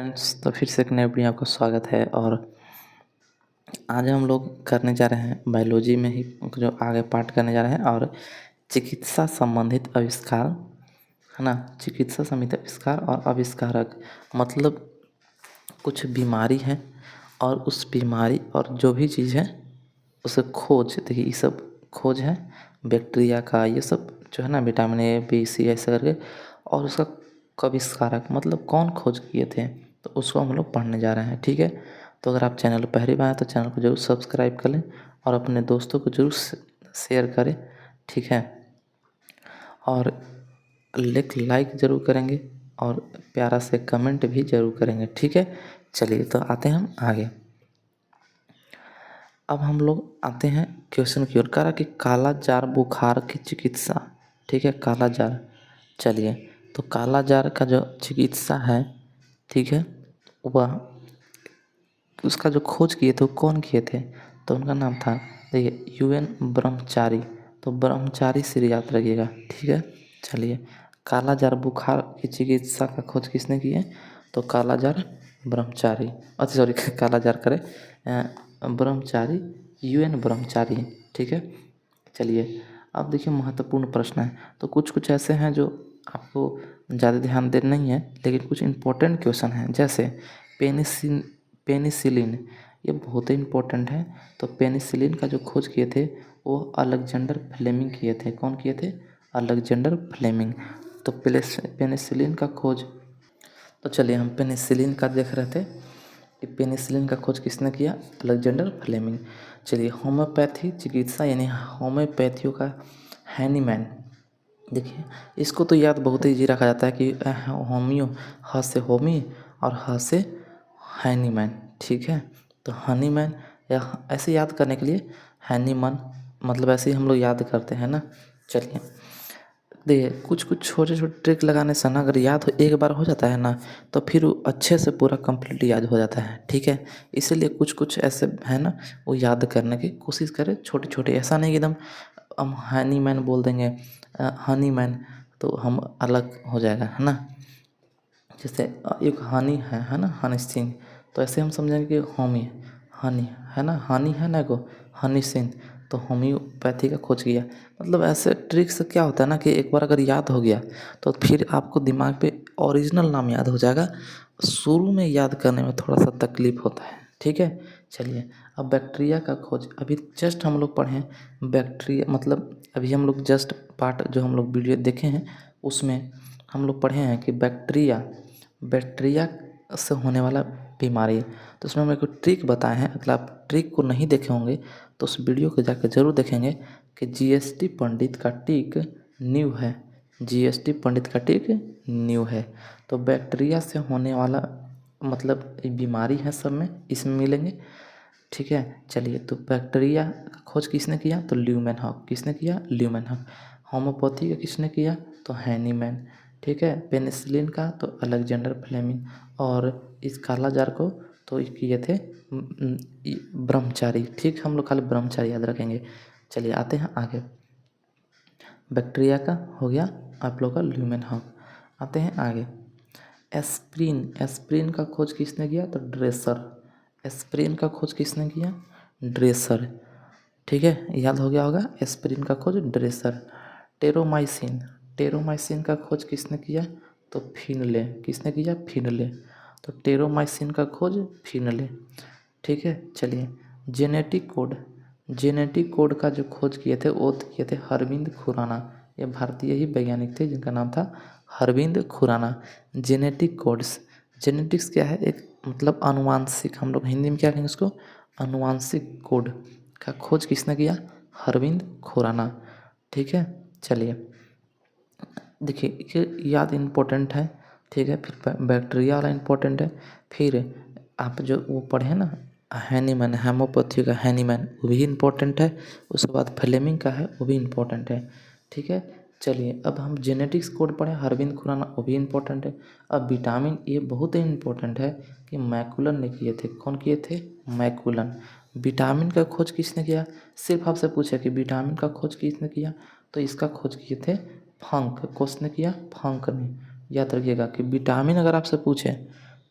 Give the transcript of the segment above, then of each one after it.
Friends, तो फिर से एक नए वीडियो में आपका स्वागत है। और आज हम लोग करने जा रहे हैं बायोलॉजी में ही जो आगे पार्ट करने जा रहे हैं। और चिकित्सा संबंधित आविष्कार है ना, चिकित्सा संबंधित आविष्कार और आविष्कारक मतलब कुछ बीमारी है और उस बीमारी और जो भी चीज़ है उसे खोज। देखिए ये सब खोज है बैक्टीरिया का, ये सब जो है ना, विटामिन ए बी सी ऐसे करके। और उसका आविष्कारक मतलब कौन खोज किए थे, तो उसको हम लोग पढ़ने जा रहे हैं। ठीक है, तो अगर आप चैनल पर पहली बार आए तो चैनल को जरूर सब्सक्राइब कर लें और अपने दोस्तों को जरूर शेयर करें। ठीक है, और लाइक ज़रूर करेंगे और प्यारा से कमेंट भी ज़रूर करेंगे। ठीक है, चलिए तो आते हैं हम आगे। अब हम लोग आते हैं क्वेश्चन की ओर। कह रहा कि काला जार बुखार की चिकित्सा। ठीक है, काला जार। चलिए, तो काला जार का जो चिकित्सा है, ठीक है, वह उसका जो खोज किए थे वो कौन किए थे, तो उनका नाम था, देखिए, यूएन ब्रह्मचारी। तो ब्रह्मचारी से याद रखिएगा। ठीक है, चलिए, काला जार बुखार की चिकित्सा का खोज किसने की है, तो काला जार ब्रह्मचारी, अच्छा सॉरी काला जार करे ब्रह्मचारी, यूएन ब्रह्मचारी। ठीक है, चलिए, अब देखिए महत्वपूर्ण प्रश्न है। तो कुछ कुछ ऐसे हैं जो आपको ज़्यादा ध्यान देना नहीं है, लेकिन कुछ इंपॉर्टेंट क्वेश्चन हैं। जैसे पेनिसिलिन, ये बहुत ही इम्पोर्टेंट है। तो पेनिसिलिन का जो खोज किए थे वो अलेक्जेंडर फ्लेमिंग किए थे। कौन किए थे, अलेक्जेंडर फ्लेमिंग। तो पेनिसिलिन का खोज, तो चलिए हम पेनिसिलिन का देख रहे थे कि पेनिसिलिन का खोज किसने किया, अलेक्जेंडर फ्लेमिंग। चलिए, होम्योपैथी चिकित्सा यानी होम्योपैथियों का हैनीमैन। देखिए, इसको तो याद बहुत ही ईजी रखा जाता है कि होमियो, ह से होमी और ह से हैनीमैन। ठीक है, तो हनीमैन या ऐसे याद करने के लिए हैनीमैन, मतलब ऐसे ही हम लोग याद करते हैं ना। चलिए, देखिए कुछ कुछ छोटे छोटे ट्रिक लगाने से ना, अगर याद हो एक बार हो जाता है ना, तो फिर वो अच्छे से पूरा कंप्लीट याद हो जाता है। ठीक है, इसीलिए कुछ कुछ ऐसे है ना, वो याद करने की कोशिश करें छोटे छोटे। ऐसा नहीं कि एकदम हम हनी मैन बोल देंगे, हनी मैन, तो हम अलग हो जाएगा, है ना। जैसे एक हनी है ना, हनी सिंह, तो ऐसे हम समझेंगे कि होमी हनी है ना, हनी है ना को हनी सिंह, तो होम्योपैथी का खोज किया। मतलब ऐसे ट्रिक से क्या होता है ना कि एक बार अगर याद हो गया तो फिर आपको दिमाग पे ओरिजिनल नाम याद हो जाएगा। शुरू में याद करने में थोड़ा सा तकलीफ होता है। ठीक है, चलिए, अब बैक्टीरिया का खोज अभी जस्ट हम लोग पढ़े हैं। बैक्टीरिया मतलब अभी हम लोग जस्ट पार्ट जो हम लोग वीडियो देखे हैं उसमें हम लोग पढ़े हैं कि बैक्टीरिया से होने वाला बीमारी। तो उसमें मेरे को ट्रिक बताए हैं। अगर आप ट्रिक को नहीं देखे होंगे तो उस वीडियो को जाकर ज़रूर देखेंगे कि जीएसटी पंडित का टिक न्यू है। जीएसटी पंडित का टिक न्यू है। तो बैक्टीरिया से होने वाला मतलब बीमारी है, सब में इसमें मिलेंगे। ठीक है, चलिए, तो बैक्टीरिया का खोज किसने किया, तो ल्यूमेनहॉक। किसने किया, ल्यूमेनहॉक। होम्योपैथी का किसने किया, तो हैनीमैन। ठीक है, पेनिसिलिन का तो अलेक्जेंडर फ्लेमिंग। और इस काला जार को तो किए थे ब्रह्मचारी। ठीक, हम लोग खाली ब्रह्मचारी याद रखेंगे। चलिए आते हैं आगे। बैक्टीरिया का हो गया आप लोग का ल्यूमेनहॉक। आते हैं आगे। एस्प्रिन का खोज किसने किया, तो ड्रेसर। एस्प्रिन का खोज किसने किया, ड्रेसर। ठीक है, याद हो गया होगा, एस्प्रिन का खोज ड्रेसर। टेरोमाइसिन का खोज किसने किया, तो फिनले। किसने किया, फिनले। तो टेरोमाइसिन का खोज फिनले। ठीक है, चलिए, जेनेटिक कोड का जो खोज किए थे वो किए थे अरविंद खुराना। ये भारतीय ही वैज्ञानिक थे जिनका नाम था अरविंद खुराना। जेनेटिक्स क्या है, एक मतलब अनुवांशिक, हम लोग हिंदी में क्या कहेंगे उसको, अनुवांशिक कोड का खोज किसने किया, अरविंद खुराना। ठीक है, चलिए, देखिए ये याद इम्पोर्टेंट है। ठीक है, फिर बैक्टीरिया वाला इम्पोर्टेंट है। फिर आप जो वो पढ़े ना हैनीमैन, हेमोपैथी का हैनीमैन, वो भी इम्पोर्टेंट है। उसके बाद फ्लेमिंग का है, वो भी इम्पोर्टेंट है। ठीक है, चलिए, अब हम जेनेटिक्स कोड पढ़े अरविंद खुराना, वो भी इम्पोर्टेंट है। अब विटामिन ए बहुत ही इम्पोर्टेंट है कि मैकुलन ने किए थे। कौन किए थे, मैकुलन। विटामिन का खोज किसने किया, सिर्फ आपसे पूछे कि विटामिन का खोज किसने किया, तो इसका खोज किए थे फंक। किसने किया, फंक ने। याद रखिएगा कि विटामिन अगर आपसे पूछे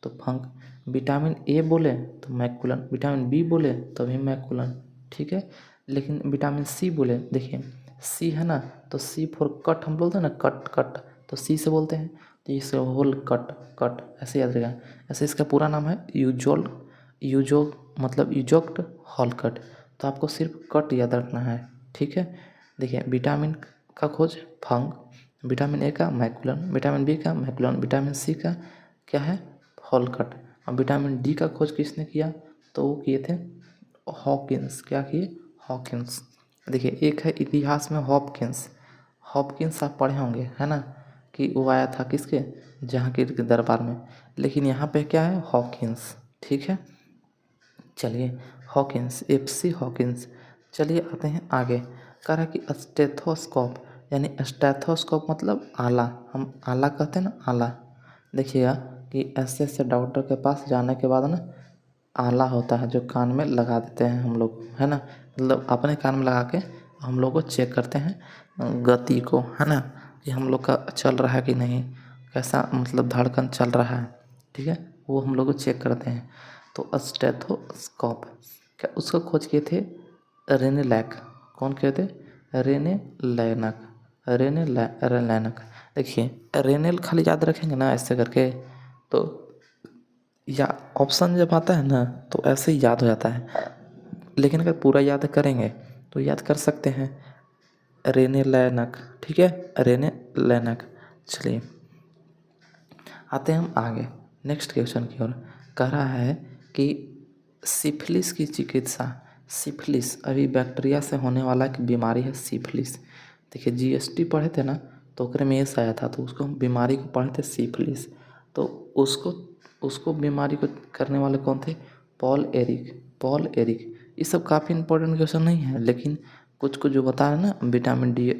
तो फंक। विटामिन ए बोले तो मैकुलन, विटामिन बी बोले तो भी मैकुलन, ठीक है। लेकिन विटामिन सी बोले, देखिए सी है ना, तो सी फॉर कट हम बोलते हैं ना, कट कट, तो सी से बोलते हैं, तो इसे होल कट, कट ऐसे याद रहेगा। ऐसे इसका पूरा नाम है यूजोल, यूजो मतलब यूजोक्ट हॉल कट, तो आपको सिर्फ कट याद रखना है, ठीक है। देखिए विटामिन का खोज फंग, विटामिन ए का मैकुलन, विटामिन बी का मैकुलन, विटामिन सी का क्या है हॉल कट। अब विटामिन डी का खोज किसने किया, तो वो किए थे हॉकिंस, क्या किए हॉकिंस। देखिए एक है इतिहास में हॉपकिंस, हॉपकिंस आप पढ़े होंगे है ना, कि वो आया था किसके, जहांगीर के दरबार में, लेकिन यहाँ पे क्या है हॉकिंस, ठीक है। चलिए हॉकिंस, FC हॉकिंस। चलिए आते हैं आगे, कह रहा है कि स्टेथोस्कोप, यानी स्टेथोस्कोप मतलब आला, हम आला कहते हैं ना आला। देखिएगा कि ऐसे ऐसे डॉक्टर के पास जाने के बाद ना आला होता है जो कान में लगा देते हैं हम लोग, है ना, मतलब अपने कान में लगा के हम लोग को चेक करते हैं गति को, है ना, कि हम लोग का चल रहा है कि नहीं, कैसा मतलब धड़कन चल रहा है, ठीक है, वो हम लोग को चेक करते हैं। तो स्टेथोस्कोप क्या उसका खोज किए थे रेने लैक, कौन किए थे, रेने लैनक, रेने लैनक। देखिए रेनेल खाली याद रखेंगे ना ऐसे करके, तो या ऑप्शन जब आता है ना तो ऐसे ही याद हो जाता है, लेकिन अगर पूरा याद करेंगे तो याद कर सकते हैं रेने लैनक, ठीक है, रेने लैनक। चलिए आते हैं हम आगे नेक्स्ट क्वेश्चन की ओर। कह रहा है कि सिफिलिस की चिकित्सा, सिफिलिस अभी बैक्टीरिया से होने वाला एक बीमारी है सिफिलिस। देखिए GST पढ़े थे ना, तो ओकरे में एस आया था, तो उसको हम बीमारी को पढ़े थे सिफिलिस, तो उसको उसको बीमारी को करने वाले कौन थे, पॉल एरिक, पॉल एरिक। ये सब काफ़ी इंपॉर्टेंट क्वेश्चन नहीं है, लेकिन कुछ कुछ जो बता रहे ना, विटामिन डी,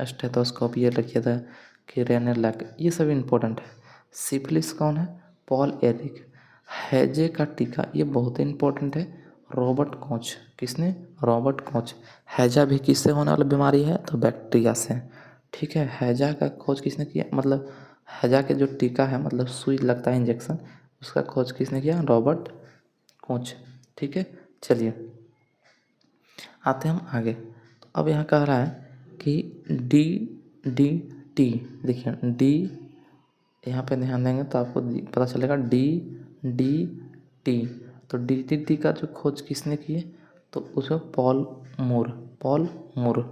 स्टेथोस्कोप ये रखिए था, कि रेनेलैक, ये सब इम्पोर्टेंट है। सिफिलिस कौन है, पॉल एरिक। हैजे का टीका, ये बहुत ही इंपॉर्टेंट है, रॉबर्ट कोच, किसने, रॉबर्ट कोच। हैजा भी किससे होने वाली बीमारी है, तो बैक्टीरिया से, ठीक है। हैजा का खोज किसने किया, मतलब हैजा के जो टीका है, मतलब सुई लगता है इंजेक्शन, उसका खोज किसने किया, रॉबर्ट कोच, ठीक है। चलिए आते हैं हम आगे। तो अब यहाँ कह रहा है कि डी डी टी, देखिए डी, यहाँ पे ध्यान देंगे तो आपको पता चलेगा डी डी टी। तो DDT का जो खोज किसने किए, तो उसमें पॉल मूर, पॉल मूर,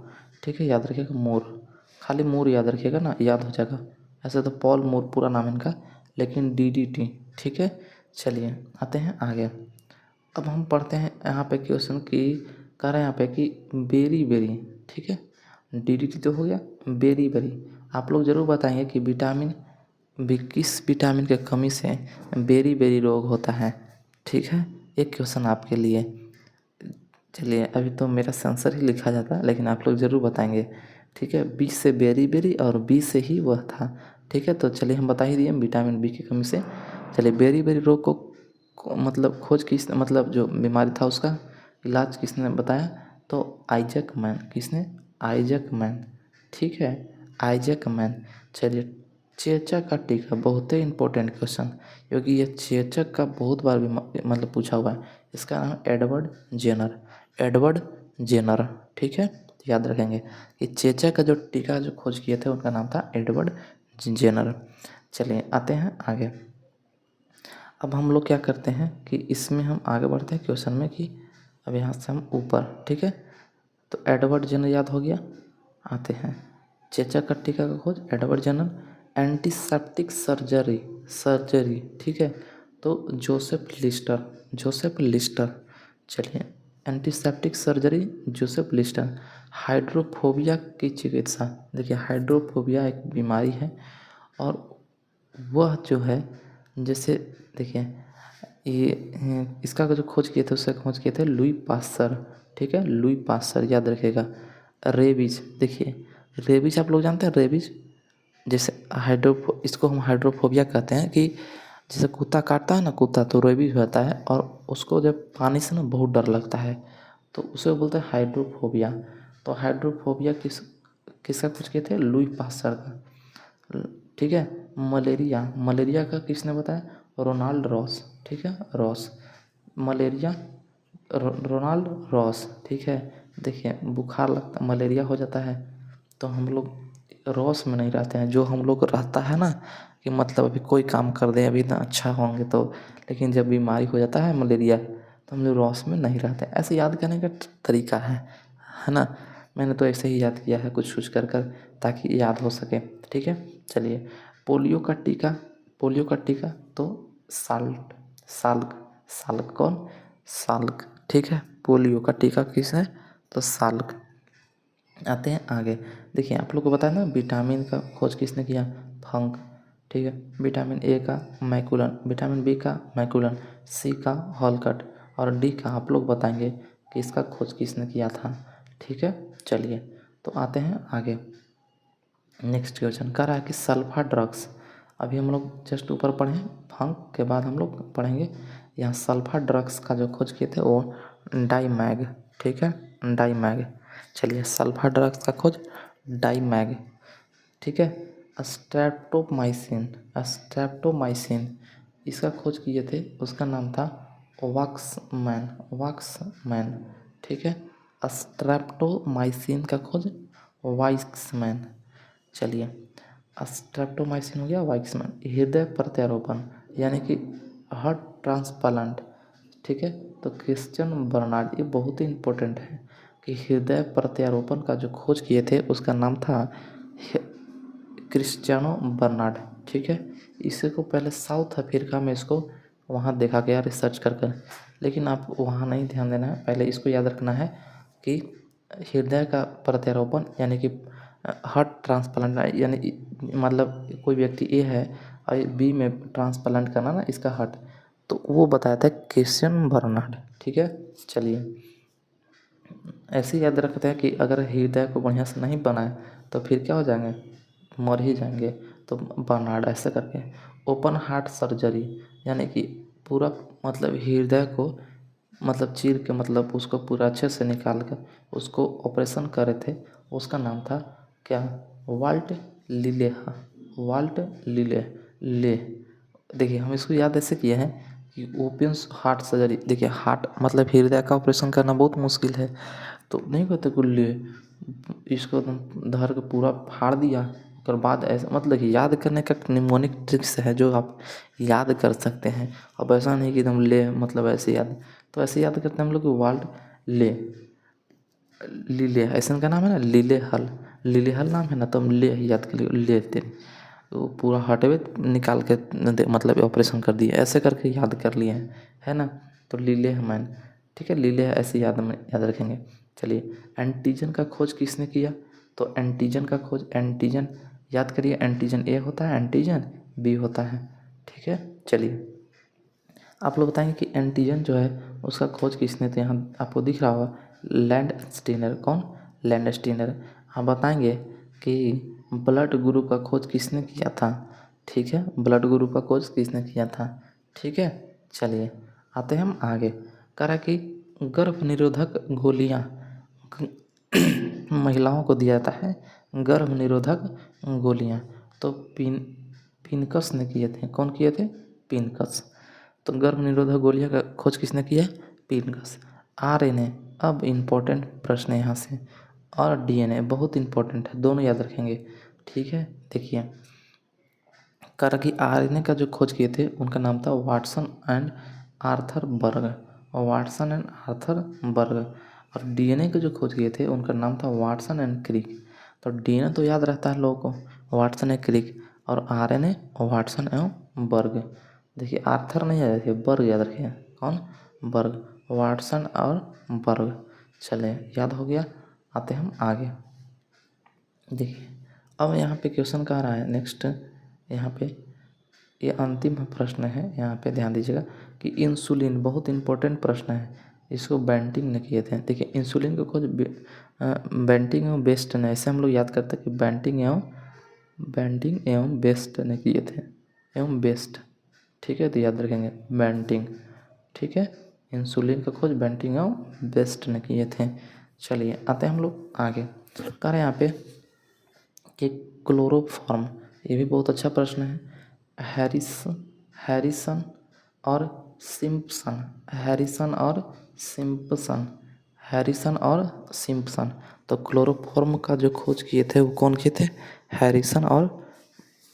ठीक है, याद रखिएगा मूर, खाली मूर याद रखिएगा ना, याद हो जाएगा। ऐसे तो पॉल मूर पूरा नाम है इनका, लेकिन DDT, ठीक है। चलिए आते हैं आगे। अब हम पढ़ते हैं यहाँ पे क्वेश्चन की, कह रहे हैं यहाँ पे कि बेरी बेरी, ठीक है, DDT तो हो गया, बेरी बेरी। आप लोग ज़रूर बताएंगे कि विटामिन भी किस विटामिन के कमी से बेरी बेरी रोग होता है, ठीक है, एक क्वेश्चन आपके लिए। चलिए अभी तो मेरा सेंसर ही लिखा जाता है, लेकिन आप लोग ज़रूर बताएंगे, ठीक है। बी से बेरी बेरी और बी से ही वह था, ठीक है। तो चलिए हम बता ही दिए विटामिन बी की कमी से। चलिए बेरी बेरी रोग को मतलब खोज किस, मतलब जो बीमारी था उसका इलाज किसने बताया, तो आइजक मैन, किसने, आइजक मैन, ठीक है, आइजक मैन। चलिए चेचक का टीका, बहुत ही इंपॉर्टेंट क्वेश्चन, क्योंकि ये चेचक का बहुत बार भी मतलब पूछा हुआ है। इसका नाम एडवर्ड जेनर, एडवर्ड जेनर, ठीक है, तो याद रखेंगे कि चेचक का जो टीका जो खोज किए थे उनका नाम था एडवर्ड जेनर। चलिए आते हैं आगे। अब हम लोग क्या करते हैं कि इसमें हम आगे बढ़ते हैं क्वेश्चन में, कि अब यहाँ से हम ऊपर, ठीक है, तो एडवर्ड जेनर याद हो गया। आते हैं चेचक का टीका का खोज Edward Jenner. Antiseptic surgery, surgery, ठीक है, तो जोसेफ लिस्टर, जोसेफ लिस्टर। चलिए antiseptic surgery Joseph Lister. Hydrophobia की चिकित्सा, देखिए हाइड्रोफोबिया एक बीमारी है, और वह जो है, जैसे देखिए ये इसका जो खोज किए थे, उसका खोज किए थे लुई पास्चर, ठीक है, लुई पास्चर याद रखिएगा। रेबीज, देखिए रेबीज आप लोग जानते हैं, रेबीज जैसे इसको हम हाइड्रोफोबिया कहते हैं, कि जैसे कुत्ता काटता है ना कुत्ता, तो रेबीज होता है, और उसको जब पानी से ना बहुत डर लगता है, तो उसे बोलते हैं हाइड्रोफोबिया। तो हाइड्रोफोबिया किसका खोज किए थे, लुई पास्चर का, ठीक है। मलेरिया, मलेरिया का किसने बताया, रोनाल्ड रॉस, ठीक है, रॉस। मलेरिया रोनाल्ड रॉस, ठीक है। देखिए बुखार लगता, मलेरिया हो जाता है तो हम लोग रॉस में नहीं रहते हैं। जो हम लोग रहता है ना कि मतलब अभी कोई काम कर दे अभी ना अच्छा होंगे तो, लेकिन जब बीमारी हो जाता है मलेरिया तो हम लोग रॉस में नहीं रहते। ऐसे याद करने का तरीका है ना। मैंने तो ऐसे ही याद किया है कुछ कुछ कर कर ताकि याद हो सके, ठीक है। चलिए पोलियो का टीका, पोलियो का टीका तो साल्ट, साल्क, साल्क कौन, साल्क, ठीक है। पोलियो का टीका किस है तो साल्क। आते हैं आगे। देखिए आप लोग को बताया ना विटामिन का खोज किसने किया, फंक, ठीक है। विटामिन ए का मैकुलन, विटामिन बी का मैकुलन, सी का हॉलकट और डी का आप लोग बताएंगे कि इसका खोज किसने किया था, ठीक है। चलिए तो आते हैं आगे। नेक्स्ट क्वेश्चन कह रहा है कि सल्फा ड्रग्स, अभी हम लोग जस्ट ऊपर पढ़े फंक के बाद हम लोग पढ़ेंगे यहाँ सल्फा ड्रग्स का जो खोज किए थे वो डाईमैग, ठीक है, डाईमैग। चलिए सल्फा ड्रग्स का खोज डाईमैग, ठीक है। स्ट्रेप्टोमाइसिन, स्ट्रेप्टोमाइसिन इसका खोज किए थे, उसका नाम था वाक्समैन, वाक्समैन, ठीक है। स्ट्रेप्टोमाइसिन का खोज वाइक्समैन। चलिए स्ट्रेप्टोमाइसिन हो गया, वाइक्समैन। हृदय प्रत्यारोपण यानी कि हार्ट ट्रांसप्लांट, ठीक है, तो क्रिश्चियन बर्नार्ड, ये बहुत ही इम्पोर्टेंट है कि हृदय प्रत्यारोपण का जो खोज किए थे उसका नाम था क्रिश्चियानो बर्नार्ड, ठीक है। इसको पहले साउथ अफ्रीका में इसको वहाँ देखा गया रिसर्च कर कर, लेकिन आप वहाँ नहीं ध्यान देना है, पहले इसको याद रखना है कि हृदय का प्रत्यारोपण यानी कि हार्ट ट्रांसप्लांट यानी मतलब कोई व्यक्ति ए है और बी में ट्रांसप्लांट करना ना इसका हार्ट, तो वो बताया था क्रिश्चियन बर्नार्ड, ठीक है। चलिए ऐसे याद रखते हैं कि अगर हृदय को बढ़िया से नहीं बनाए तो फिर क्या हो जाएंगे, मर ही जाएंगे, तो बर्नार्ड ऐसे करके। ओपन हार्ट सर्जरी यानी कि पूरा मतलब हृदय को मतलब चीर के मतलब उसको पूरा अच्छे से निकाल कर उसको ऑपरेशन करे थे, उसका नाम था क्या, वाल्ट लिलेहा, वाल्ट लिले ले। देखिए हम इसको याद ऐसे किए हैं कि ओपन हार्ट सर्जरी, देखिए हार्ट मतलब हृदय का ऑपरेशन करना बहुत मुश्किल है, तो नहीं कहते गुल्ले इसको एकदम धर के पूरा फाड़ दिया, उसके बाद ऐसा मतलब कि याद करने का निमोनिक ट्रिक्स है जो आप याद कर सकते हैं। अब ऐसा नहीं कि एकदम ले मतलब ऐसे याद, तो ऐसे याद करते हैं हम लोग वाल्ट ले लीले, ऐसा का नाम है ना लीले हल, लीले हल नाम है ना, तो हम ले ही याद कर लेते, तो पूरा हटवे निकाल के मतलब ऑपरेशन कर दिए, ऐसे करके याद कर लिए हैं, है ना। तो लीले मैन, ठीक है, लीले ऐसे याद में याद रखेंगे। चलिए एंटीजन का खोज किसने किया, तो एंटीजन का खोज, एंटीजन याद करिए, एंटीजन ए होता है, एंटीजन बी होता है, ठीक है। चलिए आप लोग बताएंगे कि एंटीजन जो है उसका खोज किसने, तो यहाँ आपको दिख रहा होगा लैंड स्टीनर, कौन, लैंड स्टीनर। आप बताएंगे कि ब्लड ग्रुप का खोज किसने किया था, ठीक है, ब्लड ग्रुप का खोज किसने किया था, ठीक है। चलिए आते हैं हम आगे। कह रहा है कि गर्भ निरोधक गोलियाँ महिलाओं को दिया जाता है, गर्भ निरोधक गोलियाँ, तो पिनकस ने किए थे, कौन किए थे, पिनकस। तो गर्भ निरोधक गोलियां का खोज किसने किया, पिनकस। आरएनए, अब इम्पोर्टेंट प्रश्न है यहाँ से, और डीएनए बहुत इम्पोर्टेंट है, दोनों याद रखेंगे, ठीक है। देखिए कह रहा कि आरएनए का जो खोज किए थे उनका नाम था Watson and Arthur Berg, Watson and Arthur Berg. और डीएनए के जो खोज किए थे उनका नाम था वाटसन एंड क्रिक। तो डीएनए तो याद रहता है लोगों को, वाटसन एंड क्रिक, और आरएनए वाटसन एवं बर्ग। देखिए आर्थर नहीं याद रखिए, बर्ग याद रखिए, कौन, बर्ग, वाटसन और बर्ग। चले याद हो गया, आते हम आगे। देखिए अब यहाँ पे क्वेश्चन कह रहा है नेक्स्ट, यहाँ पे ये अंतिम प्रश्न है, यहाँ पे ध्यान दीजिएगा कि इंसुलिन बहुत इंपॉर्टेंट प्रश्न है, इसको बेंटिंग ने किए थे। देखिए इंसुलिन को खोज बेंटिंग एवं बेस्ट ने, ऐसे हम लोग याद करते हैं कि बेंटिंग एवं बेस्ट ने किए थे, एवं बेस्ट, ठीक है, तो याद रखेंगे बेंटिंग, ठीक है। इंसुलिन का खोज बेंटिंग एवं बेस्ट ने किए थे। चलिए आते हैं हम लोग आगे। कह रहे हैं यहाँ पे कि क्लोरोफॉर्म, ये भी बहुत अच्छा प्रश्न है, हैरिस हैरिसन और सिम्पसन, हैरिसन और सिम्पसन, हैरिसन और सिम्पसन। तो क्लोरोफॉर्म का जो खोज किए थे वो कौन किए थे? हैरिसन और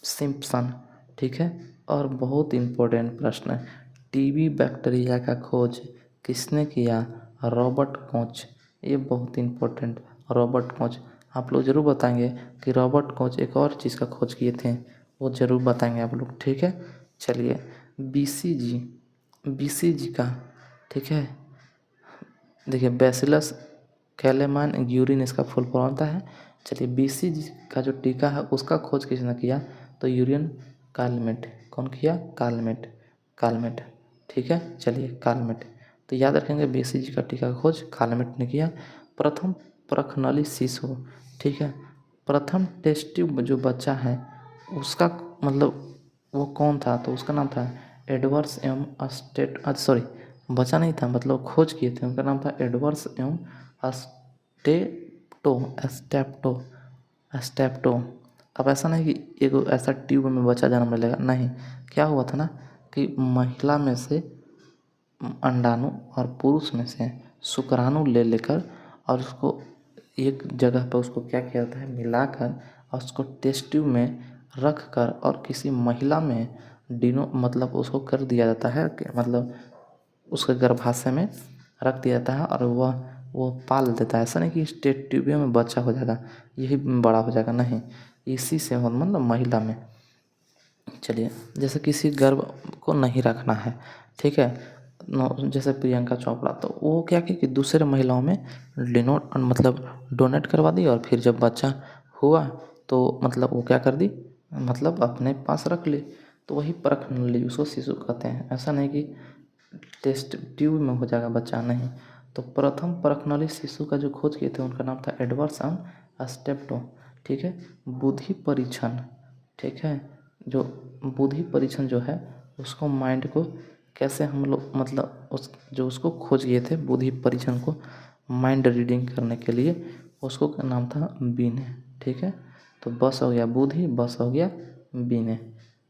सिम्पसन। ठीक है। और बहुत इम्पोर्टेंट प्रश्न है, टीबी बैक्टीरिया का खोज किसने किया? Robert Koch. ये बहुत इम्पोर्टेंट, रॉबर्ट कोच। आप लोग ज़रूर बताएंगे कि रॉबर्ट कोच एक और चीज़ का खोज किए थे, वो ज़रूर बताएंगे आप लोग। ठीक है। चलिए, बीसीजी, बीसीजी का, ठीक है, देखिए बैसिलस कैलेमान यूरिन इसका फुल फॉर्म होता है। चलिए, बीसीजी का जो टीका है उसका खोज किसने किया? तो यूरियन कालमेट। कौन किया? Calmette, Calmette. ठीक है। चलिए, कालमेट। तो याद रखेंगे बीसीजी का टीका का खोज कालमेट ने किया। प्रथम प्रखनली शिशु, ठीक है, प्रथम टेस्ट ट्यूब जो बच्चा है उसका मतलब वो कौन था? तो उसका नाम था एडवर्ड्स एवं सॉरी, बचा नहीं था, मतलब खोज किए थे, उनका नाम था एडवर्ड्स एवं स्टेप्टो, स्टेप्टो, स्टेप्टो। अब ऐसा नहीं कि एक ऐसा ट्यूब में बच्चा जन्म लेगा, नहीं। क्या हुआ था ना कि महिला में से अंडाणु और पुरुष में से शुक्राणु ले लेकर और उसको एक जगह पर उसको क्या किया जाता है? मिलाकर और उसको टेस्ट ट्यूब में रख कर और किसी महिला में डिनो मतलब उसको कर दिया जाता है कि मतलब उसके गर्भाशय में रख दिया जाता है और वो पाल देता है। ऐसा नहीं कि टेस्ट ट्यूब में बच्चा हो जाएगा, यही बड़ा हो जाएगा, नहीं। इसी से मतलब महिला में। चलिए, जैसे किसी गर्भ को नहीं रखना है, ठीक है, जैसे प्रियंका चोपड़ा, तो वो क्या की कि दूसरे महिलाओं में मतलब डोनेट करवा दी और फिर जब बच्चा हुआ तो मतलब वो क्या कर दी, मतलब अपने पास रख ली। तो वही परख ली, उसको शिशु कहते हैं। ऐसा नहीं कि टेस्ट ट्यूब में हो जाएगा बच्चा, नहीं। तो प्रथम परखनली शिशु का जो खोज किए थे उनका नाम था एडवर्ड्स एंड स्टेप्टो। ठीक है। बुद्धि परीक्षण, ठीक है, जो बुद्धि परीक्षण जो है उसको माइंड को कैसे हम लोग मतलब उस जो उसको खोज किए थे बुद्धि परीक्षण को माइंड रीडिंग करने के लिए, उसको का नाम था बीने। ठीक है। तो बस हो गया बुद्धि, बस हो गया बीने।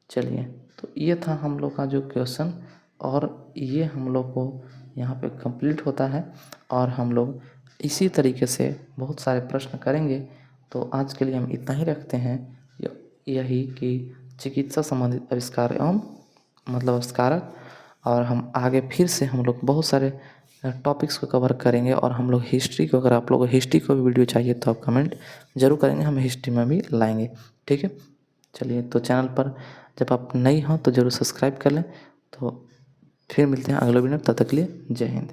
चलिए, तो ये था हम लोग का जो क्वेश्चन, और ये हम लोग को यहाँ पे कंप्लीट होता है। और हम लोग इसी तरीके से बहुत सारे प्रश्न करेंगे। तो आज के लिए हम इतना ही रखते हैं, यही कि चिकित्सा संबंधित आविष्कार एवं मतलब आविष्कारक। और हम आगे फिर से हम लोग बहुत सारे टॉपिक्स को कवर करेंगे। और हम लोग हिस्ट्री को, अगर आप लोगों को हिस्ट्री को भी वीडियो चाहिए तो आप कमेंट जरूर करेंगे, हम हिस्ट्री में भी लाएंगे। ठीक है। चलिए, तो चैनल पर जब आप नई हो तो ज़रूर सब्सक्राइब कर लें। तो फिर मिलते हैं अगले वीडियो में, तब तक के लिए जय हिंद।